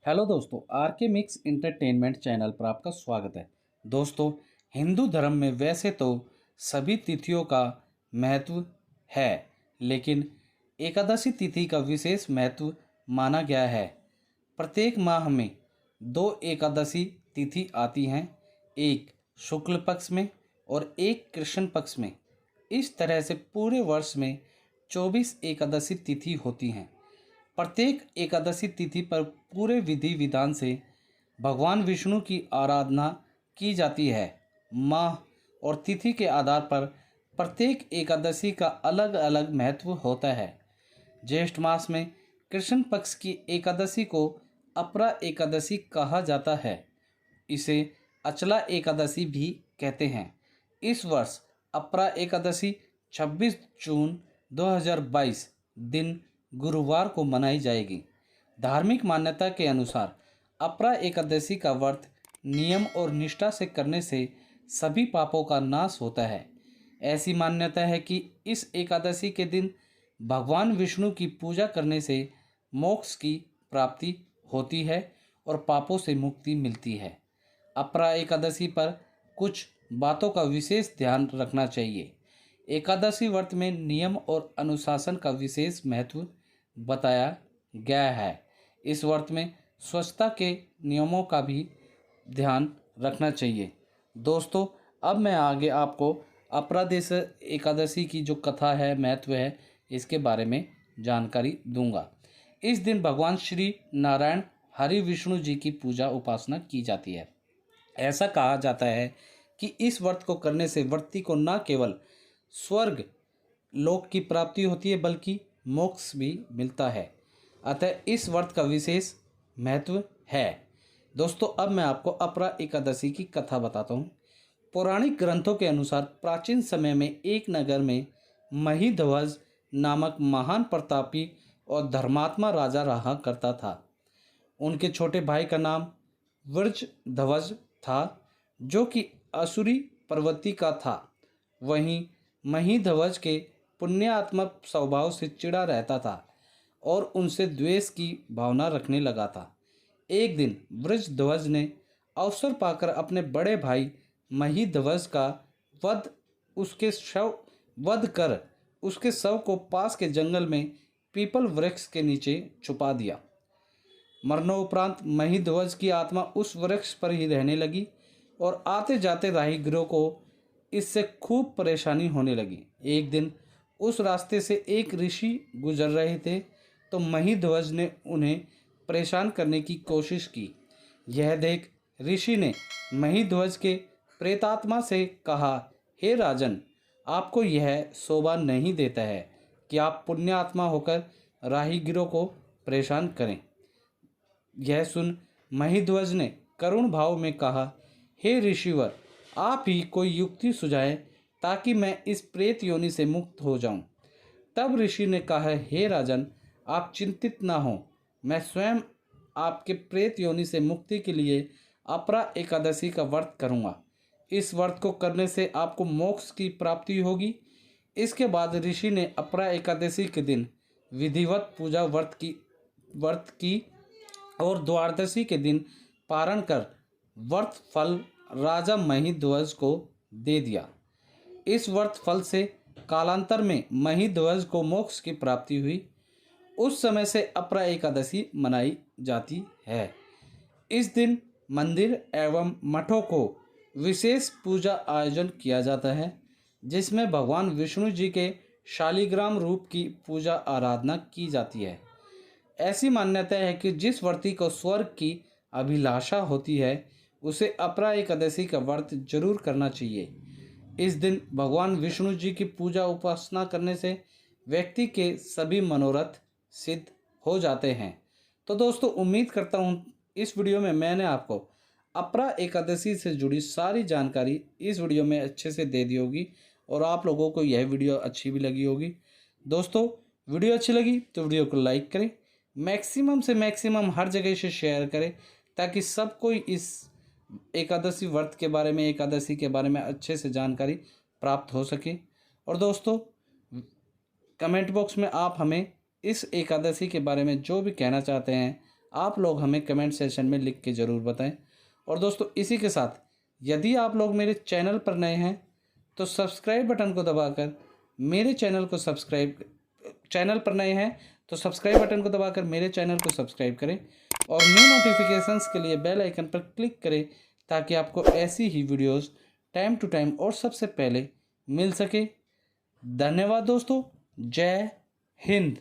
Hello दोस्तों, are के mix entertainment channel पर आपका स्वागत है। दोस्तों, हिंदू धर्म में वैसे तो सभी तिथियों का महत्व है, लेकिन एकादशी तिथि का विशेष महत्व माना गया है। प्रत्येक माह में दो एकादशी तिथि आती हैं, एक शुक्ल पक्ष में और एक कृष्ण पक्ष में। इस तरह से पूरे वर्ष में 24 एकादशी तिथि होती हैं। प्रत्येक एकादशी तिथि पर पूरे विधि विधान से भगवान विष्णु की आराधना की जाती है। माह और तिथि के आधार पर प्रत्येक एकादशी का अलग अलग महत्व होता है। ज्येष्ठ मास में कृष्ण पक्ष की एकादशी को अपरा एकादशी कहा जाता है। इसे अचला एकादशी भी कहते हैं। इस वर्ष अपरा एकादशी 26 जून 2022 दिन गुरुवार को मनाई जाएगी। धार्मिक मान्यता के अनुसार अपरा एकादशी का व्रत नियम और निष्ठा से करने से सभी पापों का नाश होता है। ऐसी मान्यता है कि इस एकादशी के दिन भगवान विष्णु की पूजा करने से मोक्ष की प्राप्ति होती है और पापों से मुक्ति मिलती है। अपरा एकादशी पर कुछ बातों का विशेष ध्यान रखना चाहिए। एकादशी व्रत में नियम और अनुशासन का विशेष महत्व बताया गया है। इस व्रत में स्वच्छता के नियमों का भी ध्यान रखना चाहिए। दोस्तों, अब मैं आगे आपको अपरादेश एकादशी की जो कथा है, महत्व है, इसके बारे में जानकारी दूंगा। इस दिन भगवान श्री नारायण हरि विष्णु जी की पूजा उपासना की जाती है। ऐसा कहा जाता है कि इस व्रत को करने से व्यक्ति को न केवल स्वर्ग लोक की प्राप्ति होती है बल्कि मोक्ष भी मिलता है। अतः इस व्रत का विशेष महत्व है। दोस्तों, अब मैं आपको अपरा एकादशी की कथा बताता हूँ। पौराणिक ग्रंथों के अनुसार प्राचीन समय में एक नगर में महिध्वज नामक महान प्रतापी और धर्मात्मा राजा रहा करता था। उनके छोटे भाई का नाम वृषध्वज था, जो कि असुरी प्रवृत्ति का था। वहीं महिध्वज के पुण्यात्मा स्वभाव से चिढ़ा रहता था और उनसे द्वेष की भावना रखने लगा था। एक दिन वृषध्वज ने अवसर पाकर अपने बड़े भाई महिध्वज का वध कर उसके शव को पास के जंगल में पीपल वृक्ष के नीचे छुपा दिया। मरणोपरांत महिध्वज की आत्मा उस वृक्ष पर ही रहने लगी और आते जाते राहगीरों को इससे खूब परेशानी होने लगी। एक दिन उस रास्ते से एक ऋषि गुजर रहे थे तो महिध्वज ने उन्हें परेशान करने की कोशिश की। यह देख ऋषि ने महिध्वज के प्रेतात्मा से कहा, हे राजन, आपको यह शोभा नहीं देता है कि आप पुण्यात्मा होकर राहगीरों को परेशान करें। यह सुन महिध्वज ने करुण भाव में कहा, हे ऋषिवर, आप ही कोई युक्ति सुझाएं ताकि मैं इस प्रेत योनि से मुक्त हो जाऊं। तब ऋषि ने कहा, हे राजन, आप चिंतित ना हो, मैं स्वयं आपके प्रेत योनि से मुक्ति के लिए अपरा एकादशी का व्रत करूंगा। इस व्रत को करने से आपको मोक्ष की प्राप्ति होगी। इसके बाद ऋषि ने अपरा एकादशी के दिन विधिवत पूजा व्रत की और द्वादशी के दिन पारण कर व्रत फल राजा महिध्वज को दे दिया। इस व्रत फल से कालांतर में महिध्वज को मोक्ष की प्राप्ति हुई। उस समय से अपरा एकादशी मनाई जाती है। इस दिन मंदिर एवं मठों को विशेष पूजा आयोजन किया जाता है, जिसमें भगवान विष्णु जी के शालिग्राम रूप की पूजा आराधना की जाती है। ऐसी मान्यता है कि जिस व्रती को स्वर्ग की अभिलाषा होती है उसे अपरा एकादशी का व्रत जरूर करना चाहिए। इस दिन भगवान विष्णु जी की पूजा उपासना करने से व्यक्ति के सभी मनोरथ सिद्ध हो जाते हैं। तो दोस्तों, उम्मीद करता हूँ इस वीडियो में मैंने आपको अपरा एकादशी से जुड़ी सारी जानकारी इस वीडियो में अच्छे से दे दी होगी और आप लोगों को यह वीडियो अच्छी भी लगी होगी। दोस्तों, वीडियो अच्छी लगी तो वीडियो को लाइक करें, मैक्सिमम से मैक्सिमम हर जगह से शेयर करें ताकि सब कोई इस एकादशी व्रत के बारे में, एकादशी के बारे में अच्छे से जानकारी प्राप्त हो सके। और दोस्तों, कमेंट बॉक्स में आप हमें इस एकादशी के बारे में जो भी कहना चाहते हैं आप लोग हमें कमेंट सेशन में लिख के ज़रूर बताएं। और दोस्तों इसी के साथ यदि आप लोग मेरे चैनल पर नए हैं तो सब्सक्राइब बटन को दबाकर मेरे चैनल को सब्सक्राइब चैनल पर नए हैं तो सब्सक्राइब बटन को दबाकर मेरे चैनल को सब्सक्राइब करें और न्यू नोटिफिकेशंस के लिए बेल आइकन पर क्लिक करें ताकि आपको ऐसी ही वीडियोस टाइम टू टाइम और सबसे पहले मिल सके। धन्यवाद दोस्तों। जय हिंद।